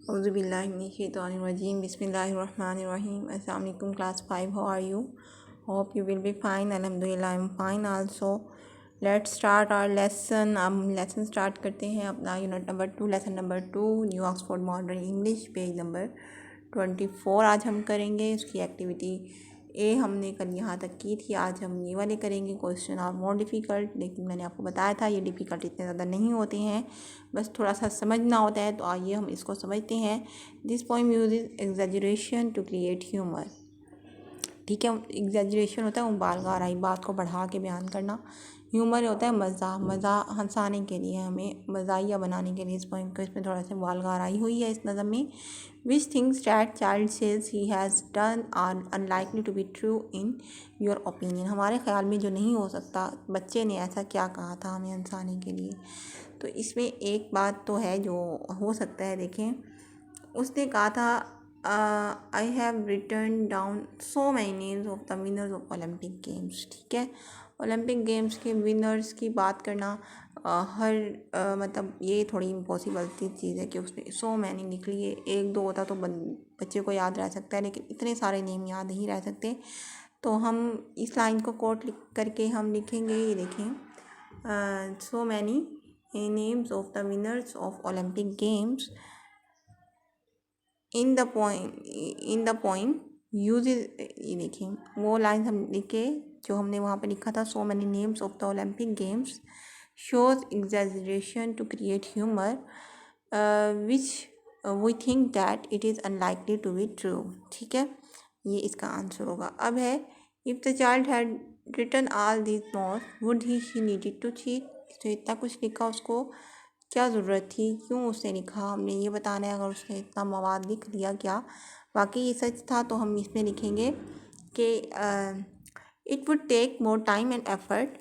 औज़ुबिल्लाहिमिनश्शैतानिर्रजीम बिस्मिल्लाहिर्रहमानिर्रहीम। अस्सलाम वालेकुम class 5, how are you? Hope you will be fine. अल्हम्दुलिल्लाह I am fine also. Let's start our lesson. अब lesson start करते हैं अपना unit number 2, lesson number 2, new Oxford modern English, page number 24 आज हम करेंगे। उसकी एक्टिविटी ए हमने कल यहाँ तक की थी, आज हम ये वाले करेंगे। क्वेश्चन आर मोर डिफ़िकल्ट, लेकिन मैंने आपको बताया था ये डिफ़िकल्ट इतने ज़्यादा नहीं होते हैं, बस थोड़ा सा समझना होता है। तो आइए हम इसको समझते हैं। This poem uses exaggeration to create humour. ठीक है, एग्जैजरेशन होता है उबालगाराई, बात को बढ़ा के बयान करना। ह्यूमर होता है मज़ा हंसाने के लिए, हमें मज़ाहिया बनाने के लिए इस पोएम को इसमें थोड़ा सा उबालगाराई हुई है इस नज़म में। Which things that child says he has done are unlikely to be true in your opinion. हमारे ख्याल में जो नहीं हो सकता, बच्चे ने ऐसा क्या कहा था हमें हंसाने के लिए। तो इसमें एक बात तो है जो हो सकता है। देखें, उसने कहा था I have return down so many names of the winners of Olympic games. ठीक है, ओलंपिक गेम्स के विनर्स की बात करना मतलब ये थोड़ी इम्पॉसिबल सी चीज़ है कि उसने सो मैनी लिख लिए। एक दो होता तो बच्चे को याद रह सकता है, लेकिन इतने सारे नेम याद नहीं रह सकते। तो हम इस लाइन को कोट लिख करके हम लिखेंगे, ये देखें, so many names of the winners of Olympic games in the poem uses, ये देखें वो लाइन हम लिखे जो हमने वहाँ पे लिखा था, so many names of the Olympic games shows exaggeration to create humor, which we think that it is unlikely to be true। ठीक है, ये इसका आंसर होगा। अब है if the child had written all these notes would she needed to cheat। तो इतना कुछ लिखा, उसको क्या ज़रूरत थी, क्यों उसने लिखा, हमने ये बताना है। अगर उसने इतना मवाद लिख दिया, क्या वाकई ये सच था, तो हम इसमें लिखेंगे कि it would take more time and effort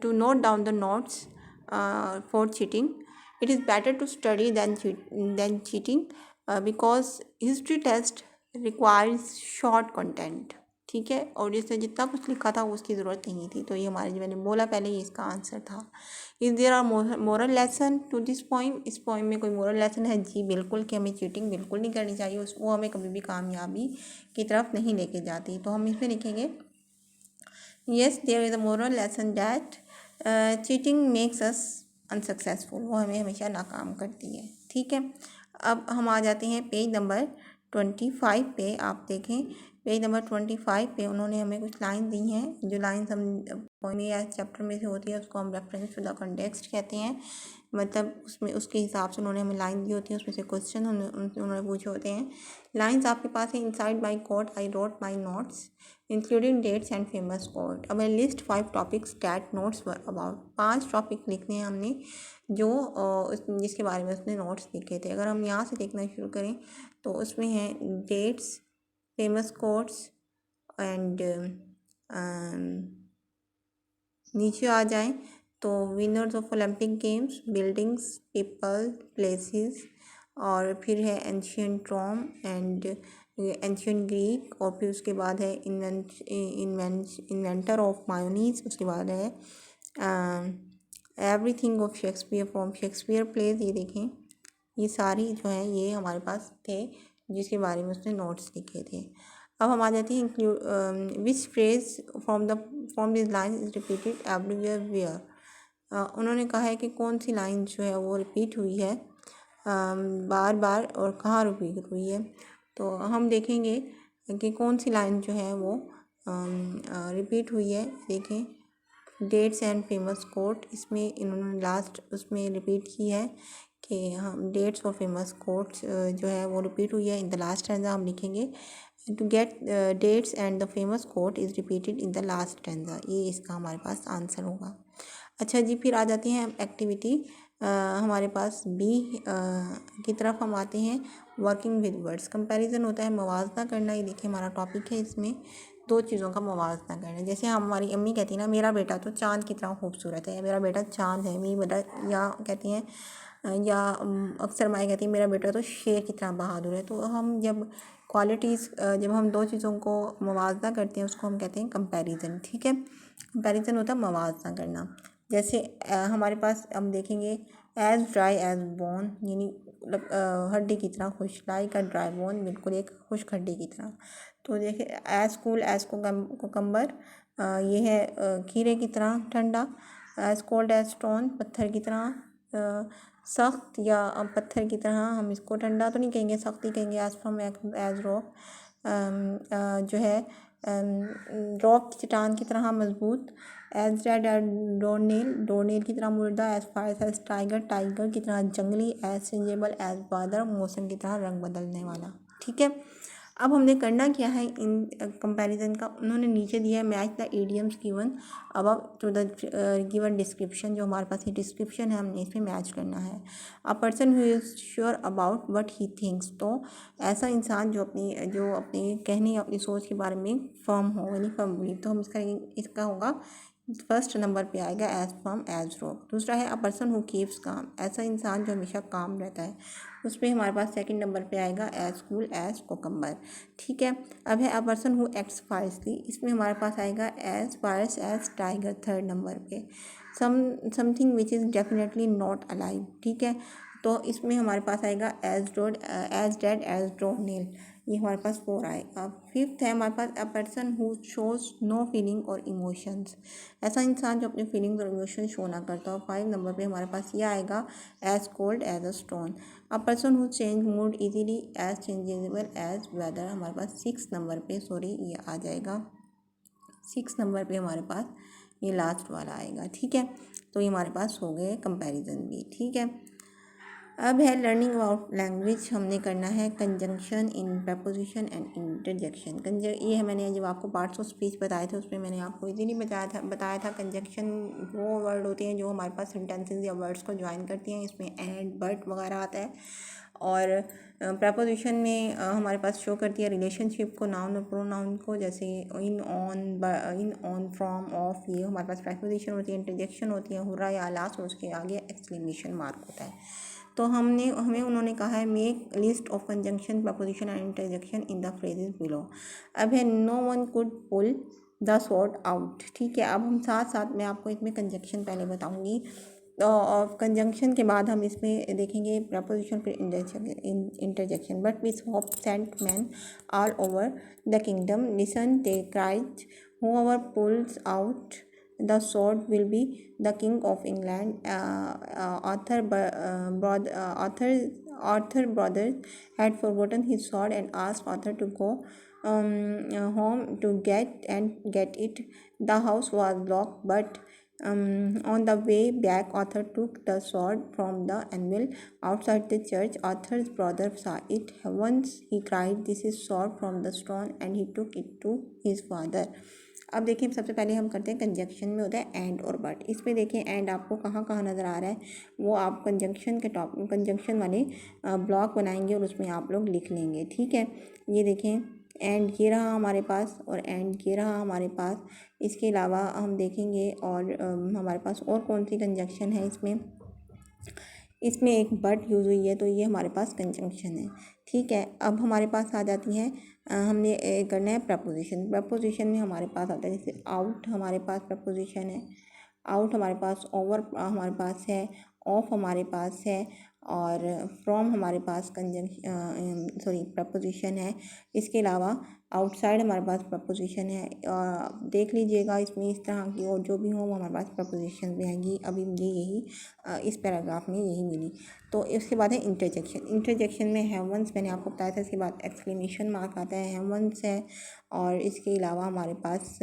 to note down the notes for cheating. It is better to study than cheating because history test requires short content. ठीक है, और जिसने जितना कुछ लिखा था उसकी ज़रूरत नहीं थी। तो ये हमारे जो मैंने बोला पहले, ये इसका आंसर था। Is there are moral lesson to this poem. इस पोइम में कोई मोरल लेसन है? जी बिल्कुल, कि हमें चीटिंग बिल्कुल नहीं करनी चाहिए, वो हमें कभी भी कामयाबी की तरफ नहीं लेके जाती। तो हम इसमें लिखेंगे yes there is a moral lesson that cheating makes us unsuccessful. वो हमें हमेशा नाकाम करती है। ठीक है, अब हम आ जाते हैं पेज नंबर 25 पे। आप देखें पेज नंबर 25 पे उन्होंने हमें कुछ लाइन दी हैं। जो लाइन्स हम पोएम या चैप्टर में से होती है उसको हम रेफरेंस टू द कंटेक्स्ट कहते हैं। मतलब उसमें उसके हिसाब से उन्होंने हमें लाइन दी होती है, उसमें से क्वेश्चन उन्होंने पूछे होते हैं। लाइन्स आपके पास है। Inside my coat I wrote my notes including dates and famous quote. अब list 5 topics that notes were about. 5 topic लिखने हैं हमने जो जिसके बारे में उसने नोट्स लिखे थे। अगर हम यहाँ से देखना शुरू करें तो उसमें है डेट्स, फेमस कोट्स एंड नीचे आ जाएं तो winners of Olympic games, buildings, people, places, और फिर है ancient Rome and ancient Greek, और फिर उसके बाद है इन्वेंटर ऑफ मायोनीज। उसके बाद है everything of Shakespeare from Shakespeare plays. ये देखें, ये सारी जो है ये हमारे पास थे जिसके बारे में उसने नोट्स लिखे थे। अब हम आ जाते हैं include which phrase from this line is repeated everywhere where. उन्होंने कहा है कि कौन सी लाइन जो है वो रिपीट हुई है बार बार और कहाँ रिपीट हुई है। तो हम देखेंगे कि कौन सी लाइन जो है वो रिपीट हुई है। देखें डेट्स एंड फेमस कोट, इसमें इन्होंने लास्ट उसमें रिपीट की है कि हम डेट्स और फेमस कोट्स जो है वो रिपीट हुई है। इन द लास्ट स्टैंजा हम लिखेंगे to get dates and the famous quote is repeated in the last stanza. ये इसका हमारे पास आंसर होगा। अच्छा जी, फिर आ जाते हैं एक्टिविटी हमारे पास बी की तरफ हम आते हैं। वर्किंग विद वर्ड्स, कंपैरिजन होता है मवाजना करना। ये देखिए हमारा टॉपिक है, इसमें 2 चीज़ों का मवाजना करना। जैसे हमारी अम्मी कहती है ना, मेरा बेटा तो चाँद की तरह खूबसूरत है, मेरा बेटा चाँद है, मेरी बेटा, या कहती हैं या अक्सर माएँ कहती हैं मेरा बेटा तो शेर की तरह बहादुर है। तो हम जब क्वालिटीज़ जब हम 2 चीज़ों को मवाजना करते हैं उसको हम कहते हैं कंपैरिजन। ठीक है, कंपैरिजन होता है मवाजना करना। जैसे हमारे पास हम देखेंगे एज ड्राई एज बोन, यानी हड्डी की तरह खुश, लाइक अ ड्राई बोन, बिल्कुल एक खुश्क हड्डी की तरह। तो देखिए एज कूल एज कोकम्बर, ये है खीरे की तरह ठंडा। एज कोल्ड एज स्टोन, पत्थर की तरह सख्त या पत्थर की तरह। हम इसको ठंडा तो नहीं कहेंगे, सख्त ही कहेंगे। एज फ्रॉम एज रॉक, जो है रॉक की चट्टान की तरह मजबूत। As dead as doornail, doornail की तरह मुर्दा। As fierce as tiger, tiger की तरह जंगली। एज चेंजेबल एज बादल, मौसम की तरह रंग बदलने वाला। ठीक है, अब हमने करना क्या है इन कंपैरिजन का। उन्होंने नीचे दिया है match the idioms given above to the given description. जो हमारे पास ये डिस्क्रिप्शन है हमने इसमें मैच करना है। A person who is sure about what he thinks, तो ऐसा इंसान जो अपनी कहने या अपनी सोच के बारे में फर्म हो, यानी फर्म बिलीव। तो हम इसका होगा फर्स्ट नंबर पे आएगा एज फर्म एज रॉक। दूसरा है अ पर्सन हु कीप्स काम, ऐसा इंसान जो हमेशा काम रहता है। उसमें हमारे पास सेकंड नंबर पे आएगा एज कूल एज कोकम्बर। ठीक है, अब है a person who acts fiercely, इसमें हमारे पास आएगा as fierce as tiger third number पे। Something which is definitely not alive. ठीक है, तो इसमें हमारे पास आएगा एज डेड एज डोरनेल, ये हमारे पास 4 आएगा। फिफ्थ है हमारे पास a person who shows no feeling और इमोशंस, ऐसा इंसान जो अपने फीलिंग्स और इमोशन शो ना करता हो। 5 नंबर पे हमारे पास ये आएगा as cold as a stone. A person who change mood easily, as changeable as weather, हमारे पास 6 नंबर पे ये आ जाएगा। 6 नंबर पे हमारे पास ये लास्ट वाला आएगा। ठीक है, तो ये हमारे पास हो गए कंपैरिजन भी। ठीक है, अब है लर्निंग अबाउट लैंग्वेज। हमने करना है conjunction in preposition and interjection. ये है, मैंने जब आपको पार्ट्स ऑफ स्पीच बताए थे उसमें मैंने आपको इजीली बताया था कंजंक्शन वो वर्ड होते हैं जो हमारे पास सेंटेंसेस या वर्ड्स को ज्वाइन करती हैं। इसमें एंड बट वगैरह आता है। और प्रपोजिशन में हमारे पास शो करती है रिलेशनशिप को, नाउन और प्रोनाउन को, जैसे इन ऑन फ्रॉम ऑफ, ये हमारे पास प्रपोजिशन होती है। इंटरजेक्शन होती है हुर्रा या लास्ट, और उसके आगे एक्सक्लेमेशन मार्क होता है। तो हमें उन्होंने कहा है make list of conjunction preposition and interjection in the phrases below. अब है no one could pull the sword out. ठीक है, अब हम साथ साथ में आपको इसमें कंजंक्शन पहले बताऊंगी, और कंजंक्शन के बाद हम इसमें देखेंगे प्रपोजिशन फिर interjection. But we soft sent man all over the kingdom listen they cries whoever pulls out the sword will be the king of England. Arthur brothers had forgotten his sword and asked Arthur to go home to get it. The house was locked, but on the way back, Arthur took the sword from the anvil outside the church. Arthur's brother saw it. Once he cried, "This is sword from the stone," and he took it to his father. अब देखिए सबसे पहले हम करते हैं conjunction में होता है एंड और बट। इसमें देखिए एंड आपको कहाँ कहाँ नज़र आ रहा है, वो आप कंजंक्शन वाले ब्लॉक बनाएंगे और उसमें आप लोग लिख लेंगे। ठीक है, ये देखें एंड ये रहा हमारे पास और एंड ये रहा हमारे पास। इसके अलावा हम देखेंगे और हमारे पास और कौन सी कंजंक्शन है इसमें एक बट यूज़ हुई है, तो ये हमारे पास कंजंक्शन है। ठीक है, अब हमारे पास आ जाती हैं हमने करना है प्रपोजिशन में हमारे पास आता है जैसे आउट, हमारे पास प्रपोजिशन है आउट, हमारे पास ओवर हमारे पास है, ऑफ हमारे पास है, और फ्रॉम हमारे पास प्रपोजिशन है। इसके अलावा आउटसाइड हमारे पास प्रपोजिशन है। देख लीजिएगा इसमें इस तरह की और जो भी हो वो हमारे पास प्रपोजिशन में आएंगी। अभी मुझे यही इस पैराग्राफ में यही मिली। तो इसके बाद है इंटरजेक्शन में हेवंस, मैंने आपको बताया था। इसके बाद एक्सक्लेमेशन मार्क आता है, हेवंस है। और इसके अलावा हमारे पास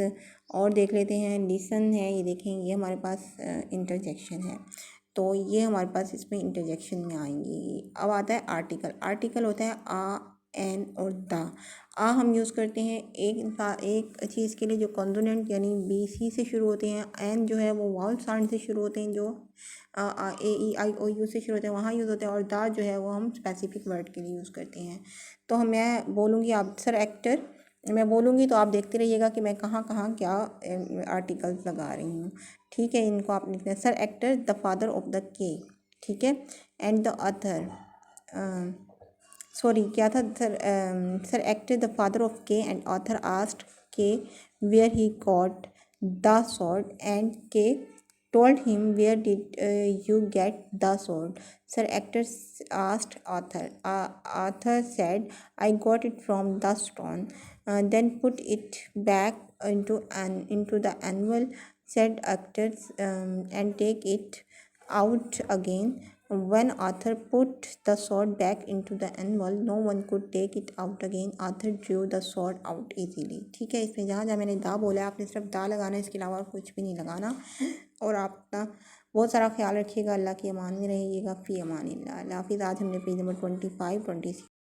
और देख लेते हैं लिसन है, ये देखें ये हमारे पास इंटरजेक्शन है। तो ये हमारे पास इसमें इंटरजेक्शन में आएंगी। अब आता है आर्टिकल होता है आ, एन और द। आ हम यूज़ करते हैं एक चीज़ के लिए जो कॉन्सोनेंट यानी BC से शुरू होते हैं। एन जो है वो वाउल साउंड से शुरू होते हैं, जो A E I O U से शुरू होते हैं, वहाँ यूज़ होते हैं। और द जो है वो हम स्पेसिफिक वर्ड के लिए यूज़ करते हैं। तो मैं बोलूँगी, आप सर एक्टर मैं बोलूँगी तो आप देखते रहिएगा कि मैं कहाँ कहाँ क्या आर्टिकल्स लगा रही हूँ। ठीक है, इनको आप लिखते हैं। Sir Ector the father of the Kay, ठीक है, एंड द अथर सॉरी क्या था Sir Ector the father of Kay and Arthur asked Kay where he got the sword and Kay told him, "Where did you get the sword?" Sir Actor asked Arthur. Arthur said, "I got it from the stone." Then put it back into the anvil, said Actor, and take it out again. When Arthur put the sword back into the anvil, no one could take it out again. Arthur drew the sword out easily. ठीक है, इसमें जहाँ जहाँ मैंने दा बोला है आपने सिर्फ दा लगाना है, इसके अलावा कुछ भी नहीं लगाना। और आप अपना बहुत सारा ख्याल रखिएगा। अल्लाह की अमान में रहिएगा। फ़ी अमानिल्लाह। अल्लाह हाफिज़। आज हमने पेज नंबर 25, 26